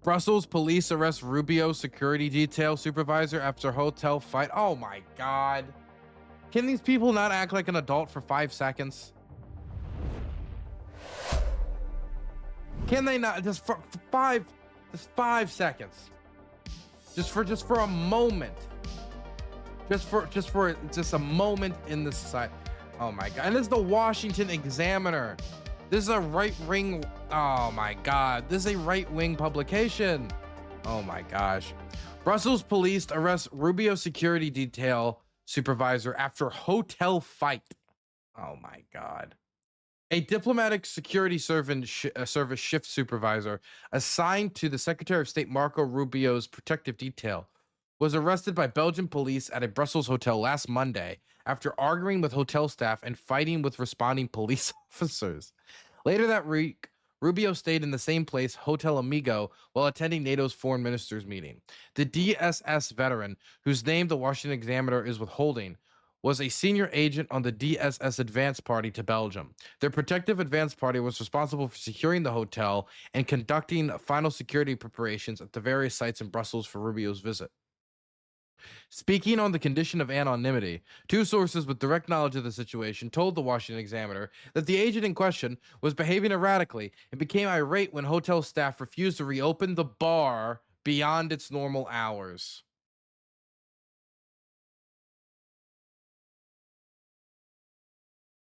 Brussels police arrest Rubio security detail supervisor after hotel fight. Oh my God. Can these people not act like an adult for 5 seconds? Can they not just for 5 seconds? Just for a moment. Just a moment in the society. Oh my God. And this is the Washington Examiner. This is a right-wing. Oh my God. This is a right-wing publication. Oh my gosh. Brussels police arrest Rubio security detail supervisor after hotel fight. Oh my God. A diplomatic security service shift supervisor assigned to the Secretary of State Marco Rubio's protective detail was arrested by Belgian police at a Brussels hotel last Monday after arguing with hotel staff and fighting with responding police officers. Later that week, Rubio stayed in the same place, Hotel Amigo, while attending NATO's foreign ministers meeting. The DSS veteran, whose name the Washington Examiner is withholding, was a senior agent on the DSS advance party to Belgium. Their protective advance party was responsible for securing the hotel and conducting final security preparations at the various sites in Brussels for Rubio's visit. Speaking on the condition of anonymity, two sources with direct knowledge of the situation told the Washington Examiner that the agent in question was behaving erratically and became irate when hotel staff refused to reopen the bar beyond its normal hours.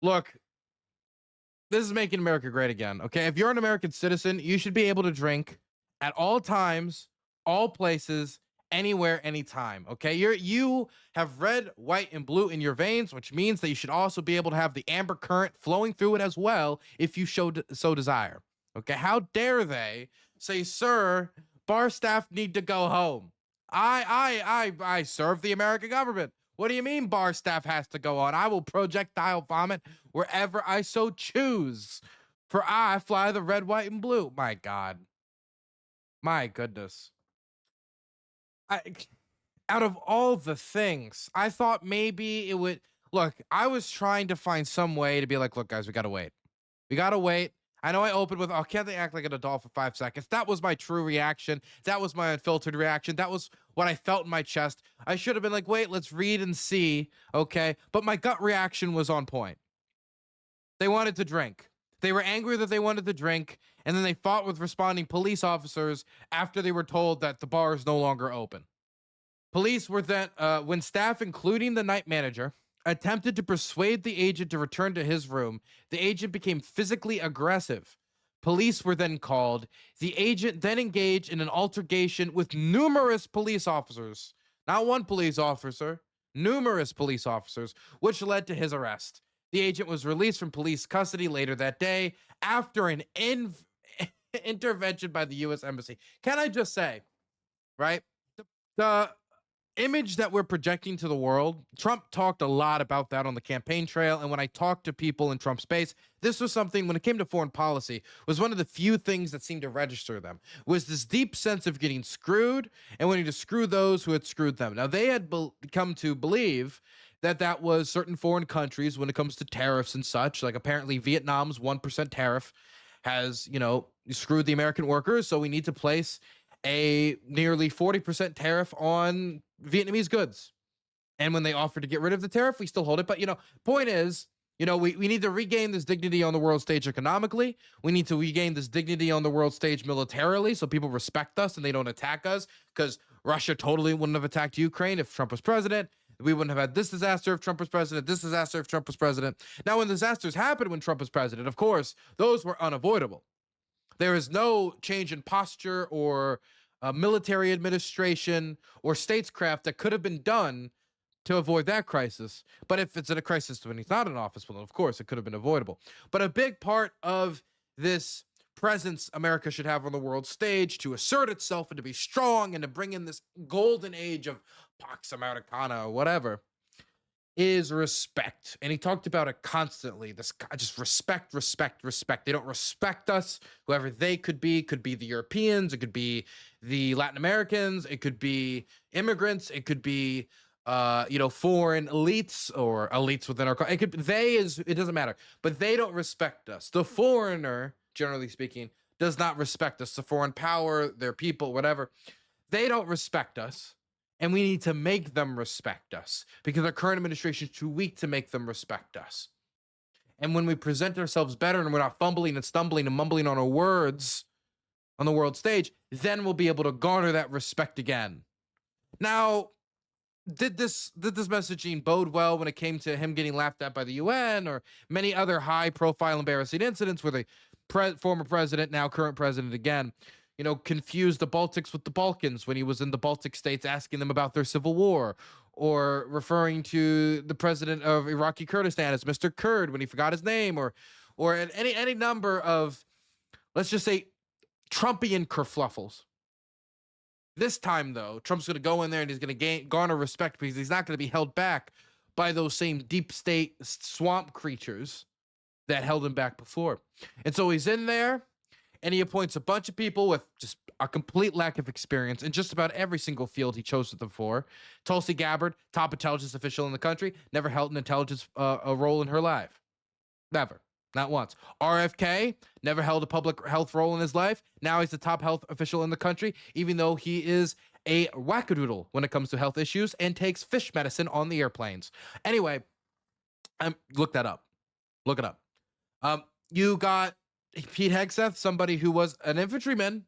Look, this is making America great again, okay? If you're an American citizen, you should be able to drink at all times, all places, anywhere, anytime, okay? You have red, white, and blue in your veins, which means that you should also be able to have the amber current flowing through it as well if you so desire, okay? How dare they say, sir, bar staff need to go home. I serve the American government. What do you mean bar staff has to go on? I will projectile vomit wherever I so choose. For I fly the red, white, and blue. My God. My goodness. Out of all the things, I thought maybe it would... Look, I was trying to find some way to be like, look, guys, we got to wait. We got to wait. I know I opened with, oh, can't they act like an adult for 5 seconds? That was my true reaction. That was my unfiltered reaction. That was what I felt in my chest. I should have been like, wait, let's read and see, okay? But my gut reaction was on point. They wanted to drink. They were angry that they wanted to drink, and then they fought with responding police officers after they were told that the bar is no longer open. Police were then, when staff, including the night manager, attempted to persuade the agent to return to his room, the agent became physically aggressive. Police were then called. The agent then engaged in an altercation with numerous police officers. Not one police officer, numerous police officers, which led to his arrest. The agent was released from police custody later that day after an intervention by the U.S. Embassy. Can I just say, right? The image that we're projecting to the world, Trump talked a lot about that on the campaign trail. And when I talked to people in Trump's base, this was something, when it came to foreign policy, was one of the few things that seemed to register them, was this deep sense of getting screwed and wanting to screw those who had screwed them. Now, they had come to believe that that was certain foreign countries when it comes to tariffs and such. Like apparently Vietnam's 1% tariff has, screwed the American workers. So we need to place a nearly 40% tariff on Vietnamese goods. And when they offer to get rid of the tariff, we still hold it. But, point is, we need to regain this dignity on the world stage economically. We need to regain this dignity on the world stage militarily so people respect us and they don't attack us, because Russia totally wouldn't have attacked Ukraine if Trump was president. We wouldn't have had this disaster if Trump was president, this disaster if Trump was president. Now, when disasters happened when Trump was president, of course, those were unavoidable. There is no change in posture or military administration or statescraft that could have been done to avoid that crisis. But if it's in a crisis when he's not in office, well, of course, it could have been avoidable. But a big part of this presence America should have on the world stage to assert itself and to be strong and to bring in this golden age of Pax Americana or whatever is respect. And he talked about it constantly. This just respect, respect, respect. They don't respect us, whoever they could be the Europeans, it could be the Latin Americans, it could be immigrants, it could be foreign elites or elites within our it could it doesn't matter. But they don't respect us. The foreigner, generally speaking, does not respect us. The foreign power, their people, whatever, they don't respect us. And we need to make them respect us because our current administration is too weak to make them respect us. And when we present ourselves better and we're not fumbling and stumbling and mumbling on our words on the world stage, then we'll be able to garner that respect again. Now, did this messaging bode well when it came to him getting laughed at by the UN or many other high-profile, embarrassing incidents where the former president, now current president again, confused the Baltics with the Balkans when he was in the Baltic states asking them about their civil war, or referring to the president of Iraqi Kurdistan as Mr. Kurd when he forgot his name, or any number of, let's just say, Trumpian kerfluffles. This time, though, Trump's going to go in there and he's going to garner respect because he's not going to be held back by those same deep state swamp creatures that held him back before. And so he's in there and he appoints a bunch of people with just a complete lack of experience in just about every single field he chose them for. Tulsi Gabbard, top intelligence official in the country, never held an intelligence a role in her life. Never. Not once. RFK never held a public health role in his life. Now he's the top health official in the country, even though he is a wackadoodle when it comes to health issues and takes fish medicine on the airplanes. Anyway, look that up. Look it up. You got Pete Hegseth, somebody who was an infantryman,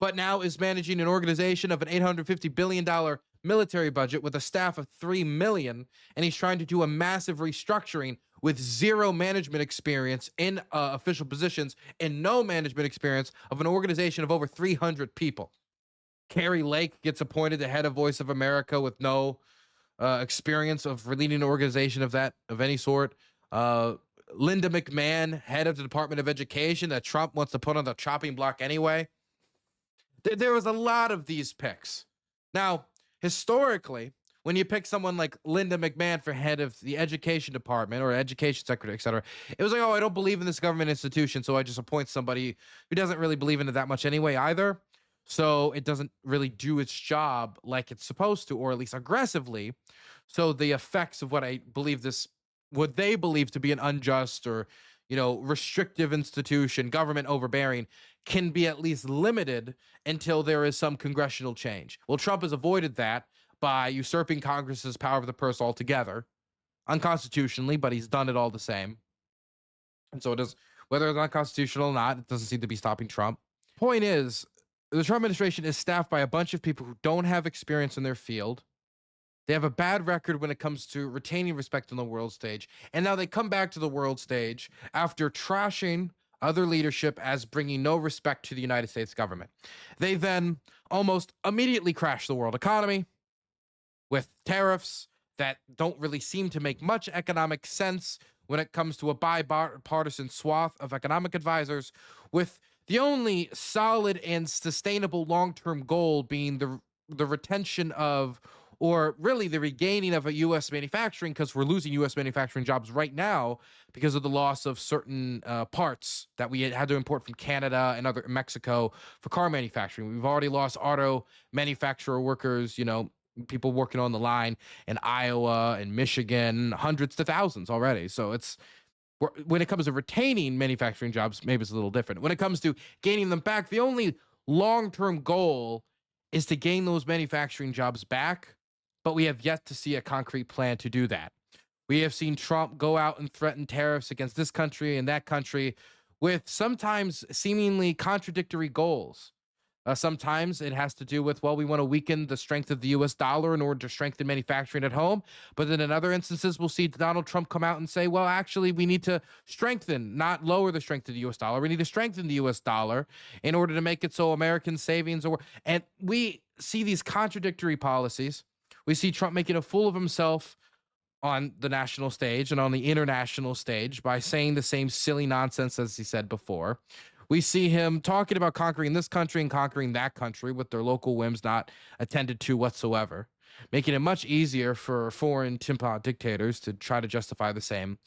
but now is managing an organization of an $850 billion military budget with a staff of 3 million, and he's trying to do a massive restructuring with zero management experience in official positions and no management experience of an organization of over 300 people. Carrie Lake gets appointed the head of Voice of America with no experience of leading an organization of any sort. Linda McMahon, head of the Department of Education, that Trump wants to put on the chopping block anyway. There was a lot of these picks. Now, historically, when you pick someone like Linda McMahon for head of the education department or education secretary, et cetera, it was like, oh, I don't believe in this government institution, so I just appoint somebody who doesn't really believe in it that much anyway either. So it doesn't really do its job like it's supposed to, or at least aggressively. So the effects of what they believe to be an unjust or, restrictive institution, government overbearing, can be at least limited until there is some congressional change. Well, Trump has avoided that by usurping Congress's power of the purse altogether, unconstitutionally, but he's done it all the same. And so it does, whether it's unconstitutional or not, it doesn't seem to be stopping Trump. Point is, the Trump administration is staffed by a bunch of people who don't have experience in their field. They have a bad record when it comes to retaining respect on the world stage. And now they come back to the world stage after trashing other leadership as bringing no respect to the United States government. They then almost immediately crash the world economy with tariffs that don't really seem to make much economic sense when it comes to a bipartisan swath of economic advisors, with the only solid and sustainable long-term goal being the retention of, or really the regaining of, a U.S. manufacturing, because we're losing U.S. manufacturing jobs right now because of the loss of certain parts that we had to import from Canada and Mexico for car manufacturing. We've already lost auto manufacturer workers, people working on the line in Iowa and Michigan, hundreds to thousands already. So when it comes to retaining manufacturing jobs, maybe it's a little different. When it comes to gaining them back, the only long-term goal is to gain those manufacturing jobs back, but we have yet to see a concrete plan to do that. We have seen Trump go out and threaten tariffs against this country and that country with sometimes seemingly contradictory goals. Sometimes it has to do with, well, we want to weaken the strength of the U.S. dollar in order to strengthen manufacturing at home. But then in other instances, we'll see Donald Trump come out and say, well, actually, we need to strengthen, not lower the strength of the U.S. dollar. We need to strengthen the U.S. dollar in order to make it so American savings and we see these contradictory policies. We see Trump making a fool of himself on the national stage and on the international stage by saying the same silly nonsense as he said before. We see him talking about conquering this country and conquering that country with their local whims not attended to whatsoever, making it much easier for foreign timpa dictators to try to justify the same.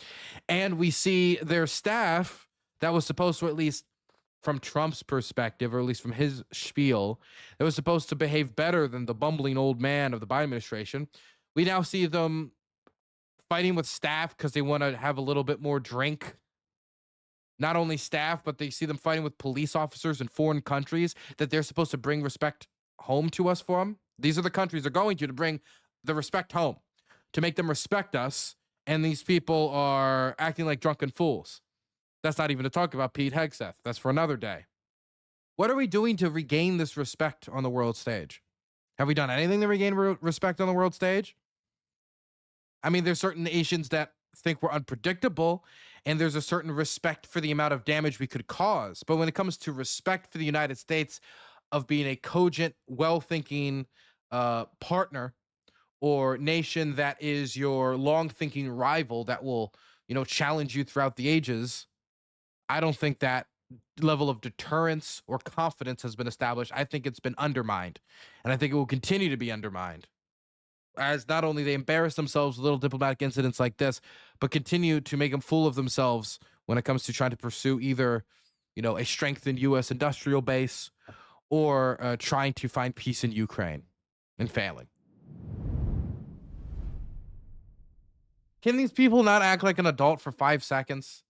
And we see their staff that was supposed to, at least from Trump's perspective, or at least from his spiel, that was supposed to behave better than the bumbling old man of the Biden administration. We now see them fighting with staff because they want to have a little bit more drink not only staff, but they see them fighting with police officers in foreign countries that they're supposed to bring respect home to us from. These are the countries they're going to bring the respect home, to make them respect us. And these people are acting like drunken fools. That's not even to talk about Pete Hegseth. That's for another day. What are we doing to regain this respect on the world stage? Have we done anything to regain respect on the world stage? I mean, there's certain nations that think we're unpredictable, and there's a certain respect for the amount of damage we could cause. But when it comes to respect for the United States of being a cogent, well-thinking partner or nation that is your long-thinking rival that will, challenge you throughout the ages, I don't think that level of deterrence or confidence has been established. I think it's been undermined, and I think it will continue to be undermined as not only they embarrass themselves with little diplomatic incidents like this, but continue to make them fool of themselves when it comes to trying to pursue either, a strengthened U.S. industrial base or trying to find peace in Ukraine and failing. Can these people not act like an adult for 5 seconds?